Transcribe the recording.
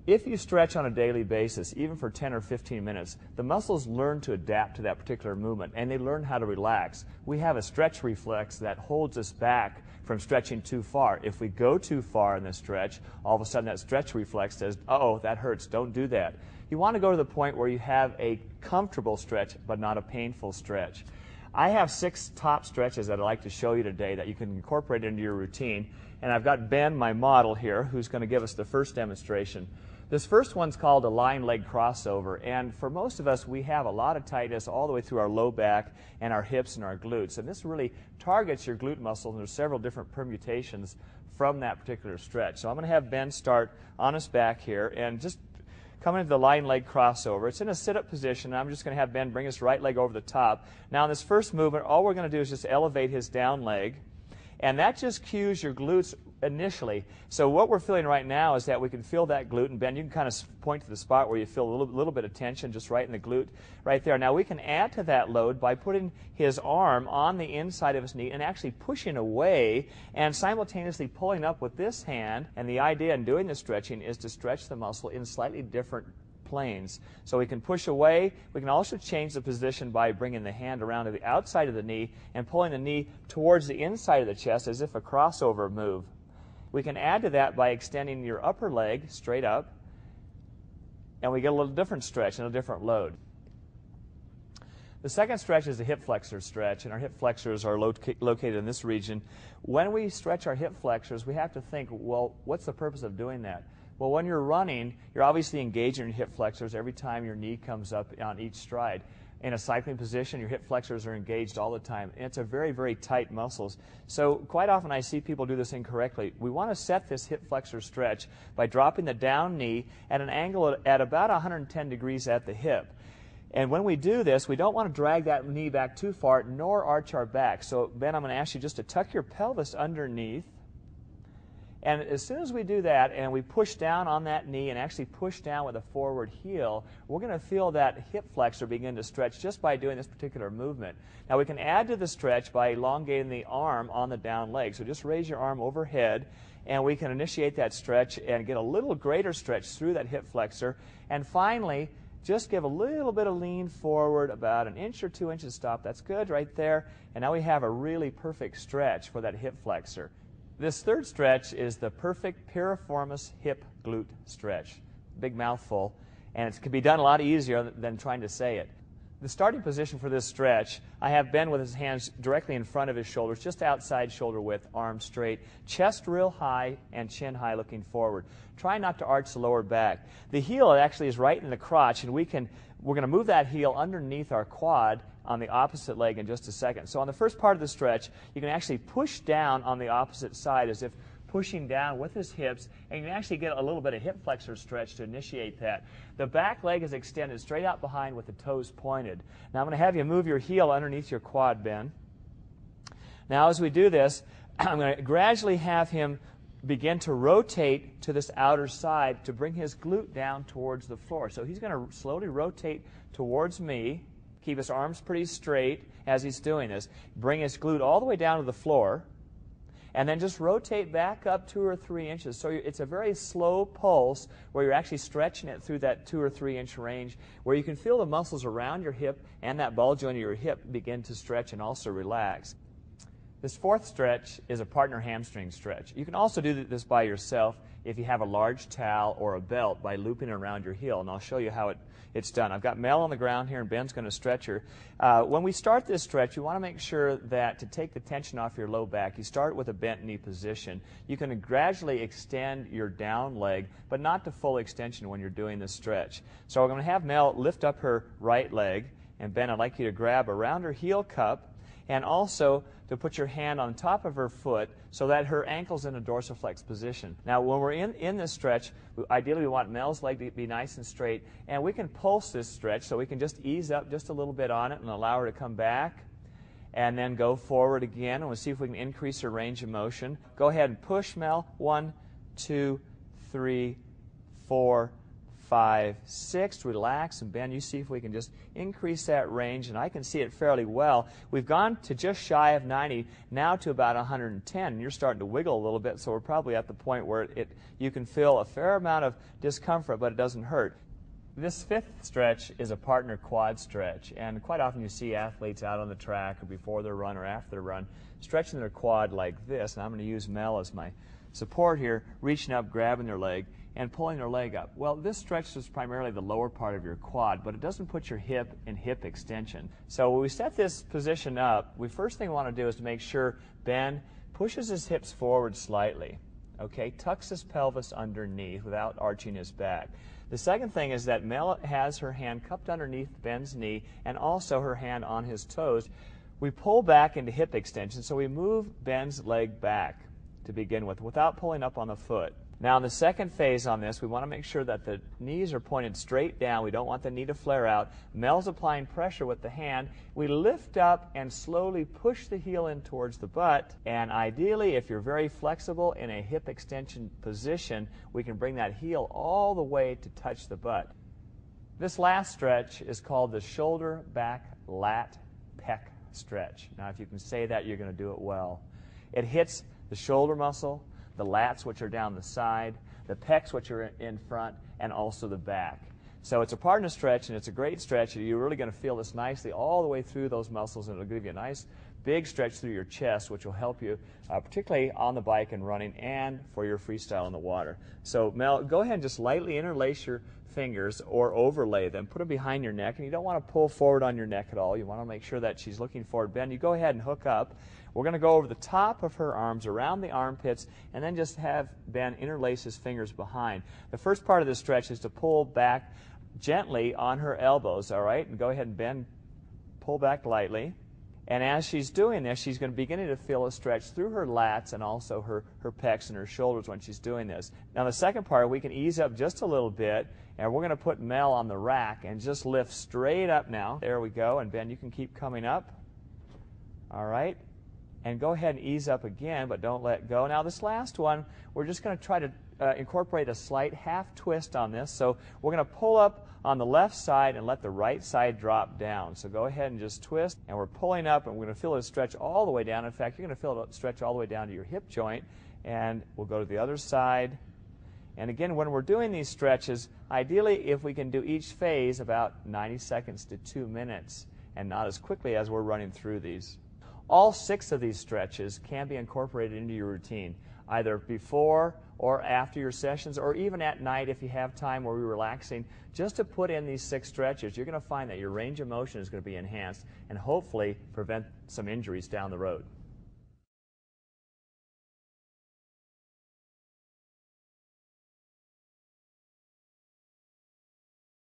If you stretch on a daily basis, even for 10 or 15 minutes, the muscles learn to adapt to that particular movement, and they learn how to relax. We have a stretch reflex that holds us back from stretching too far. If we go too far in the stretch, all of a sudden that stretch reflex says, uh-oh, that hurts, don't do that. You want to go to the point where you have a comfortable stretch, but not a painful stretch. I have 6 top stretches that I'd like to show you today that you can incorporate into your routine. And I've got Ben, my model here, who's going to give us the first demonstration. This first one's called a lying leg crossover, and for most of us, we have a lot of tightness all the way through our low back and our hips and our glutes, and this really targets your glute muscles, and there's several different permutations from that particular stretch. So I'm going to have Ben start on his back here and just come into the lying leg crossover. It's in a sit-up position, and I'm just going to have Ben bring his right leg over the top. Now in this first movement, all we're going to do is just elevate his down leg, and that just cues your glutes initially. So what we're feeling right now is that we can feel that glute, and Ben, you can kind of point to the spot where you feel a little bit of tension just right in the glute right there. Now we can add to that load by putting his arm on the inside of his knee and actually pushing away and simultaneously pulling up with this hand. And the idea in doing the stretching is to stretch the muscle in slightly different planes. So we can push away. We can also change the position by bringing the hand around to the outside of the knee and pulling the knee towards the inside of the chest as if a crossover move. We can add to that by extending your upper leg straight up, and we get a little different stretch and a different load. The second stretch is the hip flexor stretch, and our hip flexors are located in this region. When we stretch our hip flexors, we have to think, well, what's the purpose of doing that? Well, when you're running, you're obviously engaging your hip flexors every time your knee comes up on each stride. In a cycling position, your hip flexors are engaged all the time. And it's a very, very tight muscles. So quite often I see people do this incorrectly. We want to set this hip flexor stretch by dropping the down knee at an angle at about 110 degrees at the hip. And when we do this, we don't want to drag that knee back too far, nor arch our back. So Ben, I'm going to ask you just to tuck your pelvis underneath. And as soon as we do that and we push down on that knee and actually push down with a forward heel, we're going to feel that hip flexor begin to stretch just by doing this particular movement. Now we can add to the stretch by elongating the arm on the down leg. So just raise your arm overhead and we can initiate that stretch and get a little greater stretch through that hip flexor. And finally, just give a little bit of lean forward, about 1 inch or 2 inches stop. That's good right there. And now we have a really perfect stretch for that hip flexor. This third stretch is the perfect piriformis hip glute stretch. Big mouthful, and it can be done a lot easier than trying to say it. The starting position for this stretch, I have Ben with his hands directly in front of his shoulders, just outside shoulder width, arms straight, chest real high, and chin high looking forward. Try not to arch the lower back. The heel actually is right in the crotch, and we're going to move that heel underneath our quad on the opposite leg in just a second. So on the first part of the stretch, you can actually push down on the opposite side as if pushing down with his hips, and you can actually get a little bit of hip flexor stretch to initiate that. The back leg is extended straight out behind with the toes pointed. Now I'm going to have you move your heel underneath your quad, Ben. Now as we do this, I'm going to gradually have him begin to rotate to this outer side to bring his glute down towards the floor. So he's going to slowly rotate towards me. Keep his arms pretty straight as he's doing this. Bring his glute all the way down to the floor. And then just rotate back up 2 or 3 inches. So it's a very slow pulse where you're actually stretching it through that 2 or 3 inch range where you can feel the muscles around your hip and that ball joint of your hip begin to stretch and also relax. This fourth stretch is a partner hamstring stretch. You can also do this by yourself if you have a large towel or a belt by looping it around your heel, and I'll show you how it's done. I've got Mel on the ground here, and Ben's going to stretch her. When we start this stretch, you want to make sure that to take the tension off your low back, you start with a bent knee position. You can gradually extend your down leg, but not to full extension when you're doing this stretch. So we're going to have Mel lift up her right leg, and Ben, I'd like you to grab around her heel cup, and also to put your hand on top of her foot so that her ankle's in a dorsiflex position. Now, when we're in this stretch, ideally we want Mel's leg to be nice and straight, and we can pulse this stretch so we can just ease up just a little bit on it and allow her to come back and then go forward again, and we'll see if we can increase her range of motion. Go ahead and push, Mel. 1, 2, 3, 4, 5, 6. Relax and bend. You see if we can just increase that range, and I can see it fairly well. We've gone to just shy of 90, now to about 110, and you're starting to wiggle a little bit, so we're probably at the point where you can feel a fair amount of discomfort, but it doesn't hurt. This fifth stretch is a partner quad stretch, and quite often you see athletes out on the track or before their run or after their run stretching their quad like this, and I'm going to use Mel as my support here, reaching up, grabbing their leg, and pulling their leg up. Well, this stretches primarily the lower part of your quad, but it doesn't put your hip in hip extension. So when we set this position up, first thing we want to do is to make sure Ben pushes his hips forward slightly, okay, tucks his pelvis underneath without arching his back. The second thing is that Mel has her hand cupped underneath Ben's knee and also her hand on his toes. We pull back into hip extension, so we move Ben's leg back to begin with without pulling up on the foot. Now in the second phase on this, we want to make sure that the knees are pointed straight down. We don't want the knee to flare out. Mel's applying pressure with the hand. We lift up and slowly push the heel in towards the butt, and ideally, if you're very flexible in a hip extension position, we can bring that heel all the way to touch the butt. This last stretch is called the shoulder back lat pec stretch. Now if you can say that, you're going to do it well. It hits the shoulder muscle, the lats, which are down the side, the pecs, which are in front, and also the back. So it's a partner stretch, and it's a great stretch. You're really going to feel this nicely all the way through those muscles, and it'll give you a nice big stretch through your chest, which will help you particularly on the bike and running and for your freestyle in the water. So Mel, go ahead and just lightly interlace your fingers or overlay them. Put them behind your neck, and you don't want to pull forward on your neck at all. You want to make sure that she's looking forward. Ben, you go ahead and hook up. We're going to go over the top of her arms, around the armpits, and then just have Ben interlace his fingers behind. The first part of the stretch is to pull back gently on her elbows, all right? And go ahead and bend, pull back lightly. And as she's doing this, she's going to begin to feel a stretch through her lats and also her pecs and her shoulders when she's doing this. Now the second part, we can ease up just a little bit, and we're going to put Mel on the rack and just lift straight up now. There we go. And Ben, you can keep coming up. All right. And go ahead and ease up again, but don't let go. Now this last one, we're just going to try to incorporate a slight half twist on this. So we're going to pull up on the left side and let the right side drop down. So go ahead and just twist, and we're pulling up, and we're going to feel it stretch all the way down. In fact, you're going to feel it stretch all the way down to your hip joint, and we'll go to the other side. And again, when we're doing these stretches, ideally if we can do each phase about 90 seconds to 2 minutes and not as quickly as we're running through these. All 6 of these stretches can be incorporated into your routine, either before or after your sessions, or even at night if you have time where you're relaxing. Just to put in these 6 stretches, you're going to find that your range of motion is going to be enhanced and hopefully prevent some injuries down the road.